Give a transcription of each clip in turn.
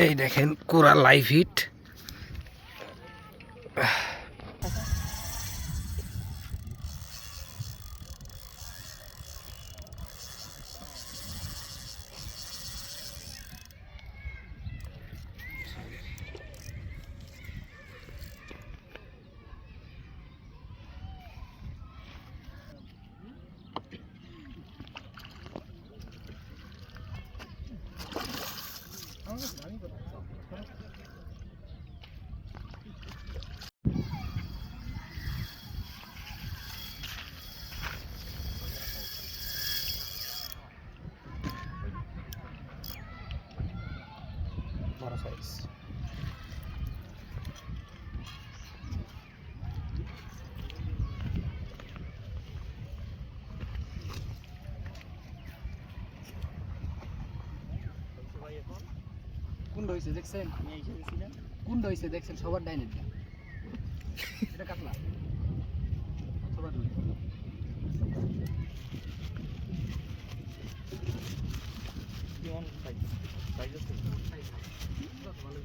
এই দেখেন কোরা লাইভ হিট। বড় সাইজ। কোন হইছে দেখছেন? আমি এসে গেছিলাম। কোন হইছে দেখছেন? সবার ডাইনে দিয়া। এটা কাটলা। সবার দুই। কেমন সাইজ? সাইজ আছে? সাইজ। ভালো।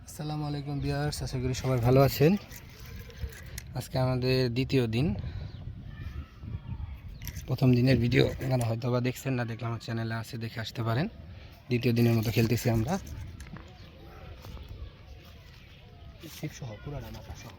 আসসালামু আলাইকুম ভিউয়ার্স, আশা করি সবাই ভালো আছেন। আজকে আমাদের দ্বিতীয় দিন। প্রথম দিনের ভিডিও এখানে হয়তো বা দেখছেন, না দেখলে আমার চ্যানেলে আছে, দেখে আসতে পারেন। দ্বিতীয় দিনের মতো খেলতেছি আমরা। সহ পুরানা মাথা সহ।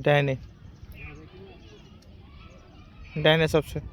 ডাইনে ডাইনে সবচেয়ে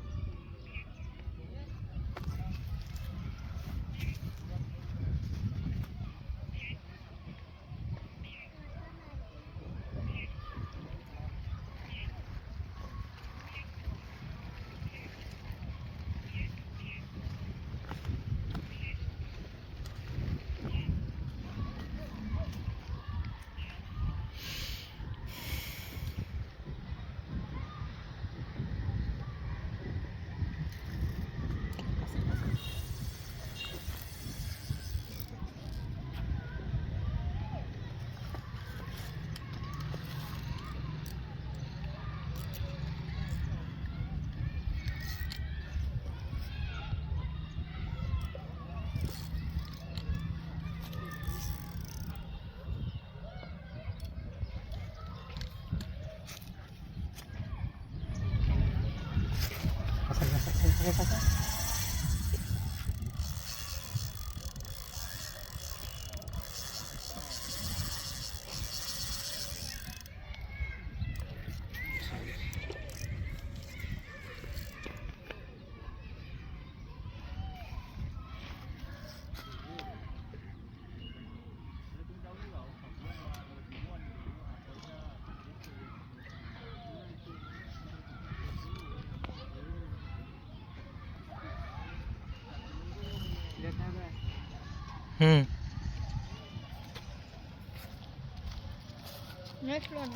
Next one.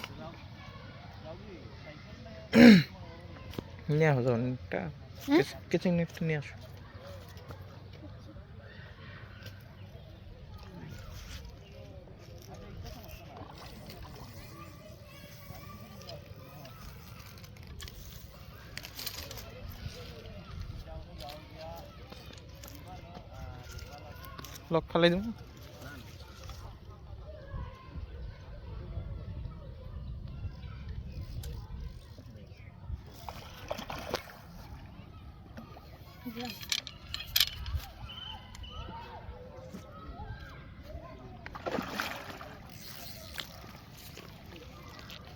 নিয়ে আসো একটা কিচিং নেটটা নিয়ে আসো। লক ফালাই দেবো।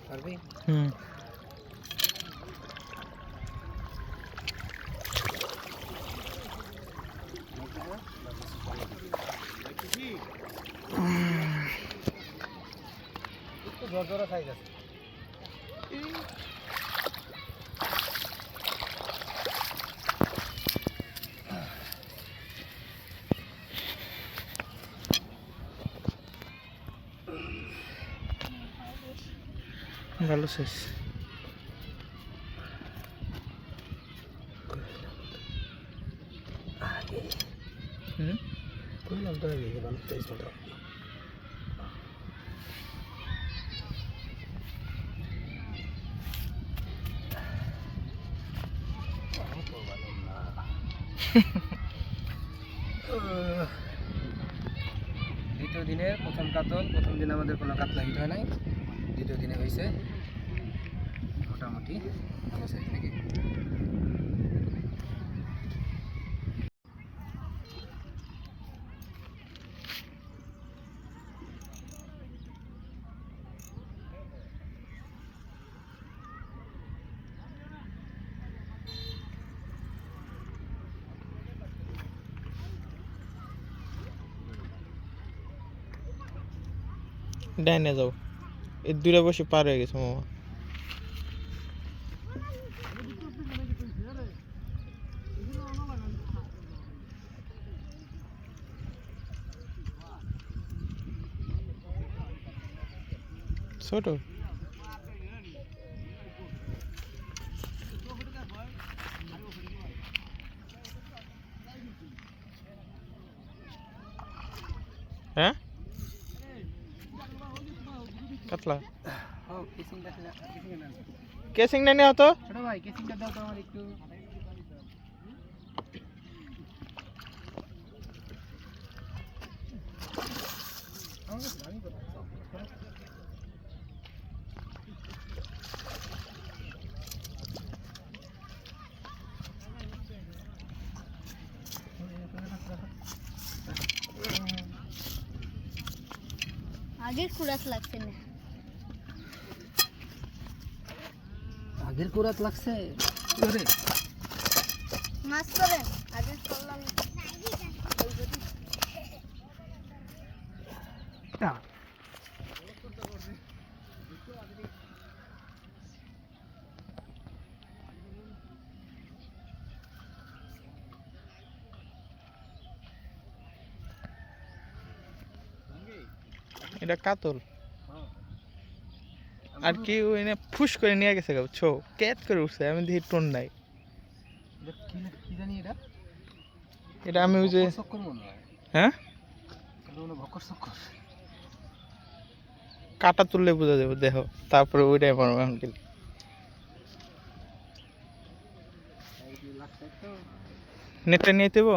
পারবি? হুম একটু ঝরঝরা সাইজ আছে। ভালো শেষ হুম কইলাম তো আগে ভালো সাইজ মতো। দ্বিতীয় দিনের প্রথম কাতল, প্রথম দিন আমাদের কোনো কাতলা হিট হয় নাই, দ্বিতীয় দিনে হয়েছে মোটামুটি ভালো সাইজ নাকি। ডাইনে যাও এই দূরে বসে পার হয়ে গেছে মামা ছোট হ্যাঁ কাতলা ও কেসিংটা কেসিংটা না কেসিং না নেওয়া তো ছোট ভাই, কেসিংটা দাও তো আমার একটু। আগের কুড়াত লাগছে না। আগের কুরাত লাগছে ওরে। মাছ করে আগের করলাম এটা কাতল আর কি ওই না ফুস করে নিয়ে গেছে বুঝছো ক্যাট করে উঠছে আমি দেখি টোন নাই কি জানি এটা, এটা আমি ওই যে চক্কর মনে হয়। হ্যাঁ এটা মনে হয় ভক্কর চক্কর। কাটা তুললে বোঝা যাবে দেখো তারপরে ওইটাই পারবো এখন কি লাগছে তো নেটটা নিয়ে দেবো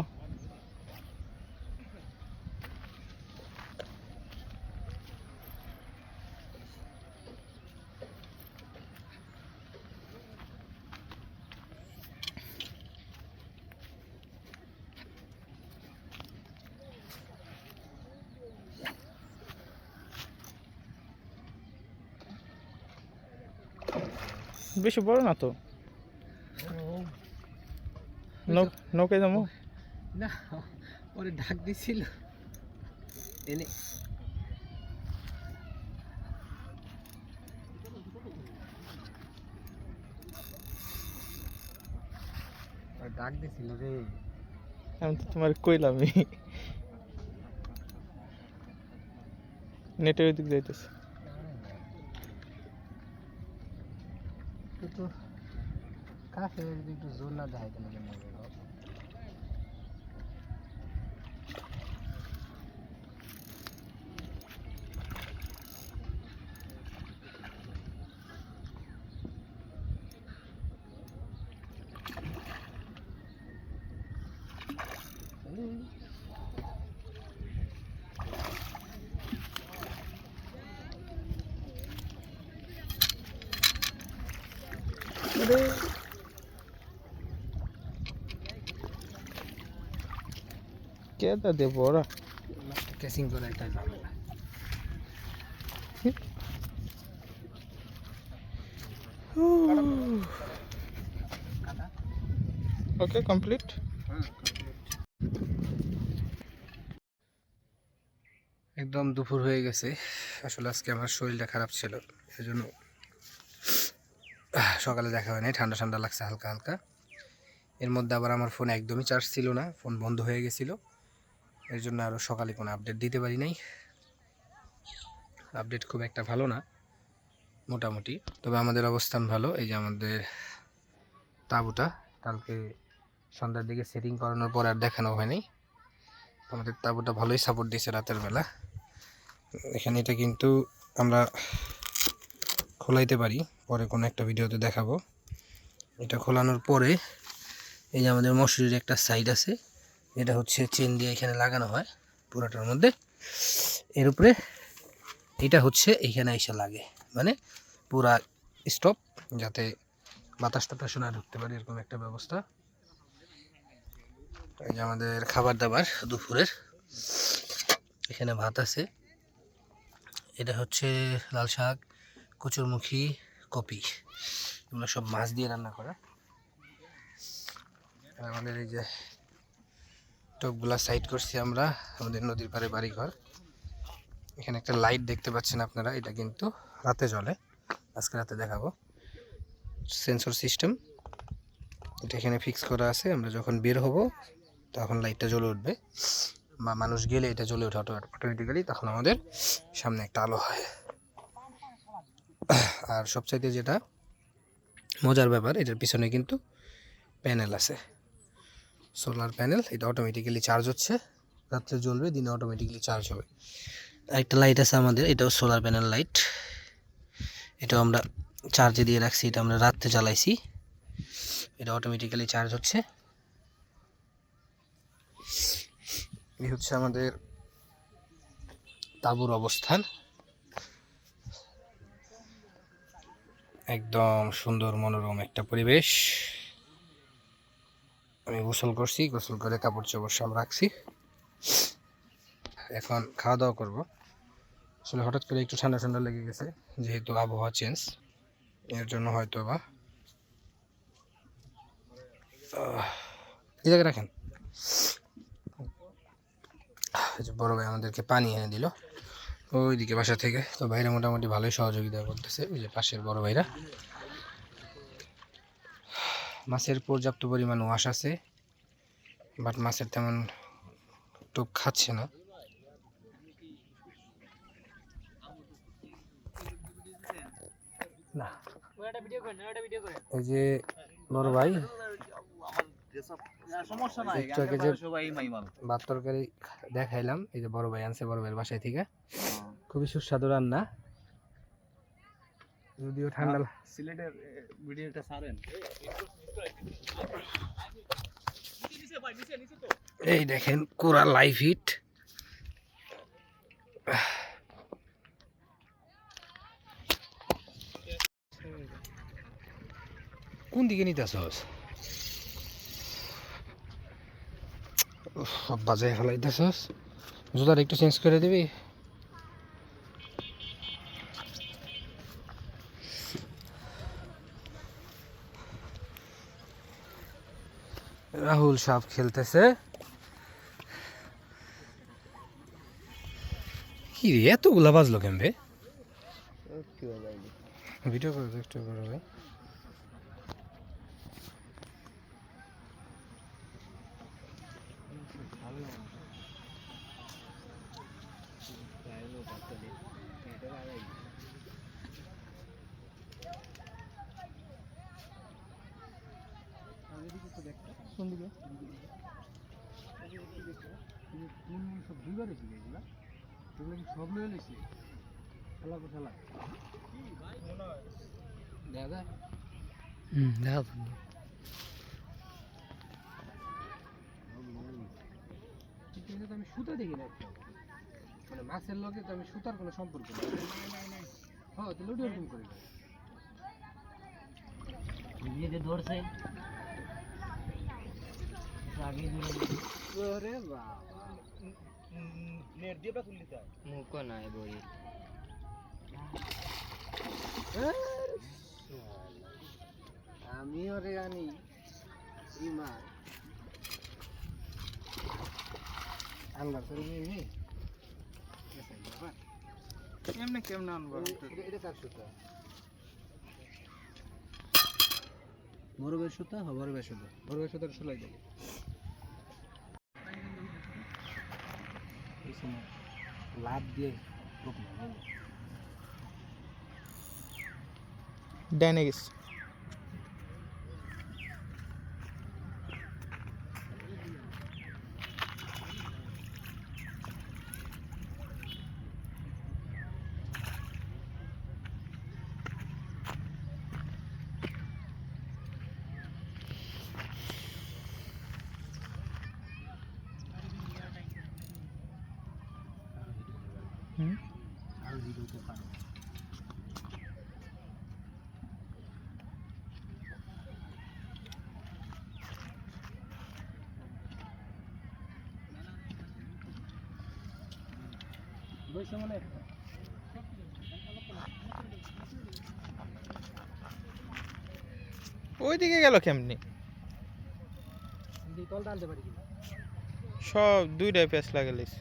বেশি বড় না তো নৌকে যাবো না, ওরে ডাক দিছিল এনে ডাক দিছিল রে। আমি তো তোমার কইলামই নেটের ওই দিক যাইতেছে কিন্তু কাছে যদি একটু জোর না দেয় তাহলে কেমন হবে? কে তা দেবো ওরা কেসিং করে একটা ঝামেলা। ওকে কমপ্লিট। একদম দুপুর হয়ে গেছে। আসলে আজকে আমার শরীরটা খারাপ ছিল, এই জন্য সকালে দেখা হয় নাই। ঠান্ডা ঠান্ডা লাগছে হালকা হালকা। এর মধ্যে আবার আমার ফোন একদমই চার্জ ছিল না, ফোন বন্ধ হয়ে গেছিলো। এর জন্য আরও সকালে কোনো আপডেট দিতে পারি নাই। আপডেট খুব একটা ভালো না, মোটামুটি। তবে আমাদের অবস্থান ভালো। এই যে আমাদের তাঁবুটা কালকে সন্ধ্যার দিকে সেটিং করানোর পর আর দেখানো হয়নি। আমাদের তাঁবুটা ভালোই সাপোর্ট দিয়েছে রাতের বেলা। এখানে এটা কিন্তু আমরা খোলাইতে পারি, পরে কোনো একটা ভিডিওতে দেখাবো। এটা খোলানোর পরে এই যে আমাদের মশারির একটা সাইড আছে, এটা হচ্ছে চেন দিয়ে এখানে লাগানো হয় পুরোটার মধ্যে। এর উপরে এটা হচ্ছে এইখানে এসে লাগে, মানে পুরা স্টপ, যাতে বাতাস টাতাস না ঢুকতে পারে, এরকম একটা ব্যবস্থা। এই যে আমাদের খাবার দাবার দুপুরের, এখানে ভাত আছে, এটা হচ্ছে লাল শাক, কচুরমুখী, কপি, এগুলো সব মাছ দিয়ে রান্না করা। আর আমাদের এই যে টপগুলা সাইড করছি আমরা, আমাদের নদীর পাড়ে বাড়িঘর। এখানে একটা লাইট দেখতে পাচ্ছেন আপনারা, এটা কিন্তু রাতে জ্বলে, আজকে রাতে দেখাবো। সেন্সর সিস্টেম, এটা এখানে ফিক্স করা আছে। আমরা যখন বের হব তখন লাইটটা জ্বলে উঠবে, বা মানুষ গেলে এটা জ্বলে ওঠে অটোমেটিক্যালি, তখন আমাদের সামনে একটা আলো হয়। আর সবচাইতে যেটা মজার ব্যাপার, এটার পিছনে কিন্তু প্যানেল আছে, সোলার প্যানেল। এটা অটোমেটিক্যালি চার্জ হচ্ছে, রাত্রে জ্বলবে, দিনে অটোমেটিক্যালি চার্জ হবে। আরেকটা লাইট আছে আমাদের, এটাও সোলার প্যানেল লাইট, এটাও আমরা চার্জে দিয়ে রাখছি। এটা আমরা রাত্রে জ্বালাইছি, এটা অটোমেটিক্যালি চার্জ হচ্ছে। এই হচ্ছে আমাদের তাঁবুর অবস্থান। একদম সুন্দর মনোরম একটা পরিবেশ। আমি গোসল করছি, গোসল করে কাপড় চোপড় সব রাখছি, এখন খাওয়া দাওয়া করবো। আসলে হঠাৎ করে একটু ঠান্ডা ঠান্ডা লেগে গেছে, যেহেতু আবহাওয়া চেঞ্জ, এর জন্য হয়তো বা। এই জায়গায় রাখেন। বড় ভাই আমাদেরকে পানি এনে দিল ওইদিকে বাসা থেকে। তো ভাইরা মোটামুটি ভালোই সহযোগিতা করতেছে, ওই যে পাশের বড় ভাইরা। মাছের পর্যাপ্ত পরিমাণ ওয়াশ আছে, বাট মাছের তেমন টোপ খাচ্ছে না। এই যে বড় ভাই একটু আগে যে ভাত তরকারি দেখাইলাম, এই যে বড় ভাই আনছে বড় ভাইয়ের বাসায় থেকে, খুবই সুস্বাদু রান্না। যদিও ঠান্ডা। সিলেটের ভিডিওটা ছাড়েন। এই দেখেন কোরা লাইভ হিট। কোন দিকে নিতেছস? সব বাজায় ফেলাইতেছস, জুতার একটু চেঞ্জ করে দিবি। রাহুল সাপ খেলতেছে। কি রে এতগুলা বাজলো কেমবে? ভিডিও করে একটু বড় ভাই। সব লয়ে লইছি খেলা খেলা দেখা যায়। আমি সুতা দেখি না, মানে মাছের লগে তো আমি সুতার কোনো সম্পর্ক নেই। হ্যাঁ তাহলে ওটা এরকম করে ধরছে নেট দিয়ে খুললি মুখ নাই বই। আমিও রে আনি এই মাছ আনবার করে নিয়ে এমনি কেমন আনবো এটা কার সুতা বরবের সুতা বরবের সুতার সেলাই দেবে লাভ দিয়ে ডাইনে গেছে আরো দিতে পারে বৈশা মানে ওইদিকে গেল কেমনি তলটা আনতে পারি কিনা সব দুইটাই প্যাঁচ লাগালিস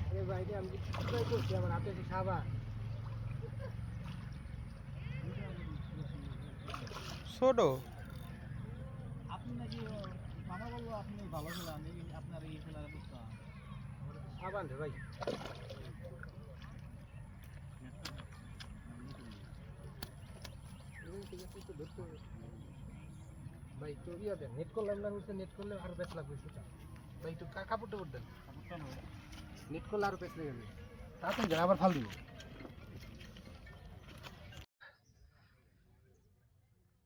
আরে ভাই আমি কি ট্রাই করছি আমার হাতে এসে খাবার ছোট আপনি নাকি মামা বলবো আপনি ভালো খেলা আমি আপনার এই খেলার অবস্থা সাবান রে ভাই ভাই তো ইয়া দেন নেট করলাম না হচ্ছে নেট করলে আরো বেশ লাগবে সেটা ভাই একটু কাপড় টাপড় দেন নেট করলে আরো বেশ লেগে যাবে তাড়াতাড়ি দেন আবার ফাল দিব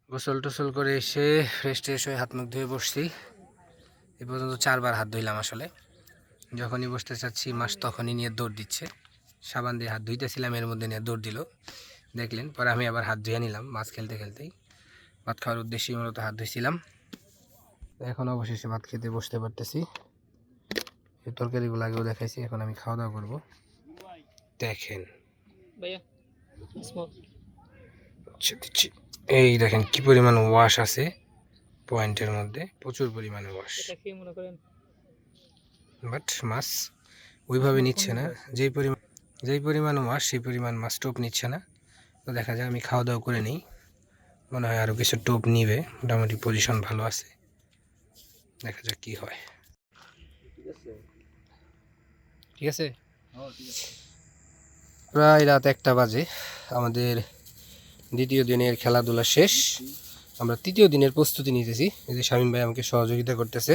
গোসল টোসল করে এসে ফ্রেশ ট্রেশ হয়ে হাত মুখ ধুয়ে বসছি এ পর্যন্ত 4 বার হাত ধুইলাম আসলে যখনই বসতে চাচ্ছি মাছ তখনই নিয়ে দৌড় দিচ্ছে সাবান দিয়ে হাত ধুইতেছিলাম এর মধ্যে নিয়ে দৌড় দিল দেখলেন পরে আমি আবার হাত ধুয়ে নিলাম মাছ খেলতে খেলতেই ভাত খাওয়ার উদ্দেশ্যে মূলত হাত ধুইছিলাম এখন অবশেষে ভাত খেতে বসতে পারতেছি এই তরকারিগুলো আগেও দেখাইছি এখন আমি খাওয়া দাওয়া করবো দেখেন ভাইয়া আচ্ছা দিচ্ছি এই দেখেন কি পরিমাণ ওয়াশ আছে পয়েন্টের মধ্যে প্রচুর পরিমাণে ওয়াশ মনে করেন বাট মাছ ওইভাবে নিচ্ছে না যেই পরিমাণ ওয়াশ সেই পরিমাণ মাছ টোপ নিচ্ছে না তো দেখা যায় আমি খাওয়া দাওয়া করে নিই মনে হয় আরও কিছু টোপ নিবে মোটামুটি পজিশন ভালো আছে দেখা যাক কি হয় ঠিক আছে প্রায় রাত 1টা বাজে আমাদের দ্বিতীয় দিনের খেলাধুলা শেষ আমরা তৃতীয় দিনের প্রস্তুতি নিতেছি এই যে শামীম ভাই আমাকে সহযোগিতা করতেছে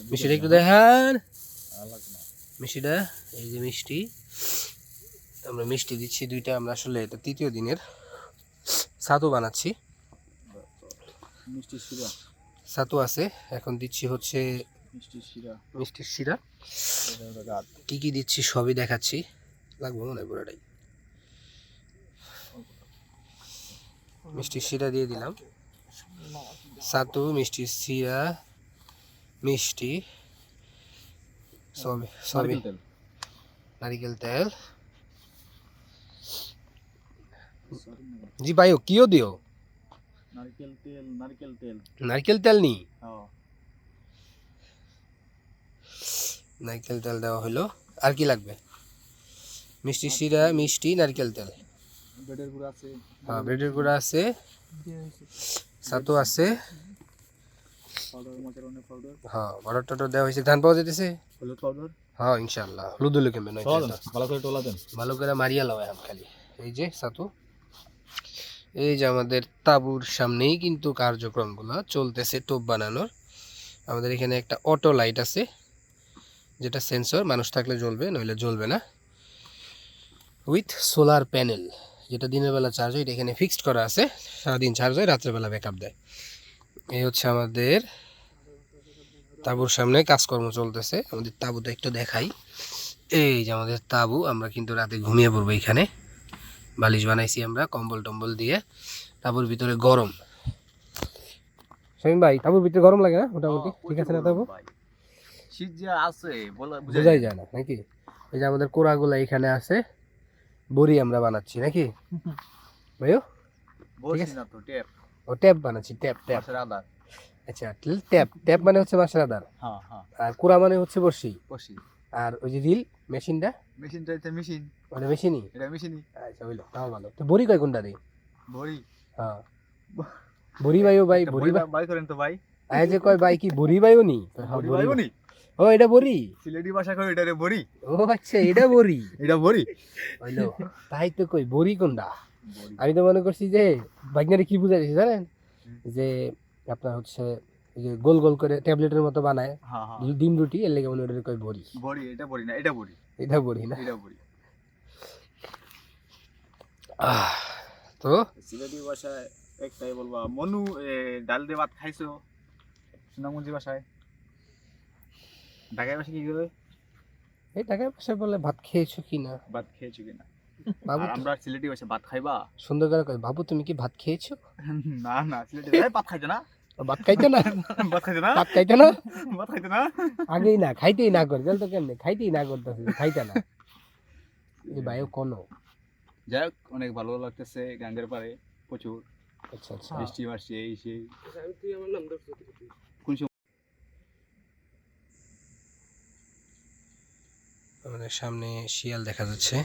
মিষ্টিটা একটু দেখান মিষ্টিটা এই যে মিষ্টি আমরা মিষ্টি দিচ্ছি 2টা আমরা আসলে এটা তৃতীয় দিনের ছাতু বানাচ্ছি মিষ্টি শিরা ছাতু আছে এখন দিচ্ছি হচ্ছে মিষ্টির শিরা কি কি দিচ্ছি সবই দেখাচ্ছি লাগবে মনে হয় পুরোটাই মিষ্টির শিরা দিয়ে দিলাম ছাতু মিষ্টির শিরা মিষ্টি সবই সবই নারিকেল তেল জি ভাইও কিও দিও নারকেল তেল নি নারকেল তেল দেওয়া হলো আর কি লাগবে মিষ্টি শিরা মিষ্টি নারকেল তেল ব্রেডের গুঁড়া আছে হ্যাঁ ব্রেডের গুঁড়া আছে ছাতু আছে পাউডার মশলা পাউডার হ্যাঁ পাউডার টাউডার দেওয়া হয়েছে ধান পাওয়া যেতেছে হলুদ পাউডার হ্যাঁ ইনশাআল্লাহ হলুদ হলে কেমন ভালো করে টোলা দেন ভালো করে মারিয়া লওয়া খালি এই যে ছাতু এই যে আমাদের তাঁবুর সামনেই কিন্তু কার্যক্রমগুলো চলতেছে টোপ বানানোর আমাদের এখানে একটা অটো লাইট আছে যেটা সেন্সর মানুষ থাকলে জ্বলবে নইলে জ্বলবে না উইথ সোলার প্যানেল যেটা দিনের বেলা চার্জ হয় এটা এখানে ফিক্সড করা আছে সারাদিন চার্জ হয় রাত্রেবেলা ব্যাকআপ দেয় এই হচ্ছে আমাদের তাঁবুর সামনে কাজকর্ম চলতেছে আমাদের তাঁবুটা একটু দেখাই এই যে আমাদের তাঁবু আমরা কিন্তু রাতে ঘুমিয়ে পড়বো এখানে বালিশ বানাইছি আমরা কম্বল টম্বল দিয়ে তাঁবুর ভিতরে গরম শামীম ভাই তাঁবুর ভিতরে গরম লাগে না মোটামুটি ঠিক আছে না তাঁবু শীত যে আছে বোঝাই যায় না নাকি এই যে আমাদের কোড়াগুলো এখানে আছে বড়ি আমরা বানাচ্ছি নাকি ভাইও? বলছি না তো টেপ ও ট্যাপ বানাচ্ছি, ট্যাপ ট্যাপ। মাছের আদার। আচ্ছা ট্যাপ ট্যাপ মানে হচ্ছে মাছের আদার, হ্যাঁ হ্যাঁ আর কুড়া মানে হচ্ছে বড়শি, বসি। আর ওই যে রিল মেশিনটা মেশিনটা এটা মেশিন, ওটা মেশিনই। এটা মেশিনই। আচ্ছা হইলো, তাও ভালো। তো বড়ি কয় কোনটা রে? বড়ি হ্যাঁ বড়ি ভাইও ভাই, একটা বড়ি বড়ি বাই করেন তো ভাই। আয় যে কয় ভাই কি বড়ি ভাইও নি? হ্যাঁ বড়ি বড়ি বাইও নি, ও এটা বড়ি। সিলেটি ভাষা কই এটা রে বড়ি। ও আচ্ছা এটা বড়ি এটা বড়ি। হইলো, তাই তো কই বড়ি কোনটা। বড়ি। আমি তো মনে করছি যে বাইকনারে কি বুঝাই দিছি জানেন, যে আপনার হচ্ছে এই যে গোল গোল করে ট্যাবলেটের মতো বানায় হ্যাঁ হ্যাঁ ডিম রুটি, এর লেগে মনে ওটা কয় বড়ি। বড়ি, এটা বড়ি না, এটা বড়ি। এটা বড়ি না। এটা বড়ি। তো সিলেটি ভাষায় একটাই বলবা মনু ডাল দিয়ে ভাত খাইছো। সুনামগঞ্জি ভাষায়। ঢাকায় ভাষায় কি করে? এই টাকার পাশে বলে ভাত খেয়েছো কি না ভাত খেয়েছো কিনা। বাবু, আর আমরা সিলেটি ভাষায় ভাত খাইবা। সুন্দর করে কয় বাবু তুমি কি ভাত খেয়েছো? না না সিলেটি ভাষায় ভাত খাইতে না। ভাত খাইতে না, ভাত খাইতে না। ভাত খাইতে না, ভাত খাইতে না। আগেই না খাইতেই না করে তো কেমনে খাইতেই না করতেছে, খাইতে না এই ভাইও কোনো। যাই হোক অনেক ভালো লাগতেছে গাঙ্গের পারে প্রচুর আচ্ছা আচ্ছা বৃষ্টি মাসছে এই সেই। আমাদের সামনে শিয়াল দেখা যাচ্ছে,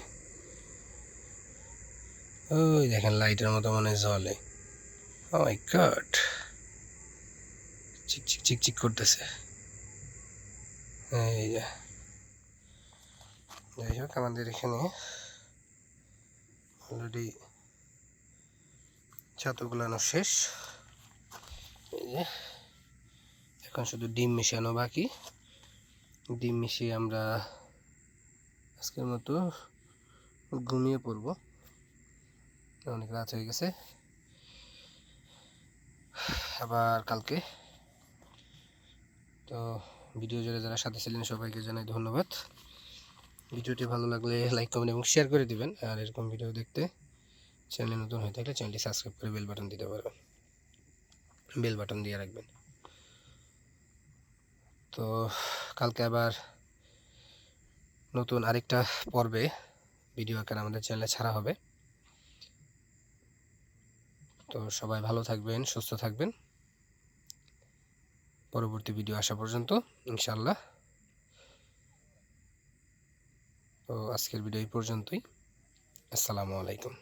ওই দেখেন লাইটের মতো মনে হয় জ্বলে। ও মাই গড, চিক চিক চিক চিক করতেছে। এই যে যাই হোক আমাদের এখানে অলরেডি ছাতু গুলানো শেষ। এই যে এখন শুধু ডিম মিশানো বাকি। ডিম মিশিয়ে আমরা আজকের মতো ঘুমিয়ে পড়বো, অনেক রাত হয়ে গেছে। আবার কালকে। তো ভিডিও জুড়ে যারা সাথে ছিলেন সবাইকে জানাই ধন্যবাদ। ভিডিওটি ভালো লাগলে লাইক কমেন্ট এবং শেয়ার করে দিবেন। আর এরকম ভিডিও দেখতে চ্যানেলে নতুন হয়ে থাকলে চ্যানেলটি সাবস্ক্রাইব করে বেল বাটন দিতে পারবেন, বেল বাটন দিয়ে রাখবেন। তো কালকে আবার নতুন আরেকটা পর্বে ভিডিও আকারে আমাদের চ্যানেলে ছাড়া হবে। তো সবাই ভালো থাকবেন, সুস্থ থাকবেন। পরবর্তী ভিডিও আসা পর্যন্ত ইনশাআল্লাহ। তো আজকের ভিডিও এই পর্যন্তই। আসসালামু আলাইকুম।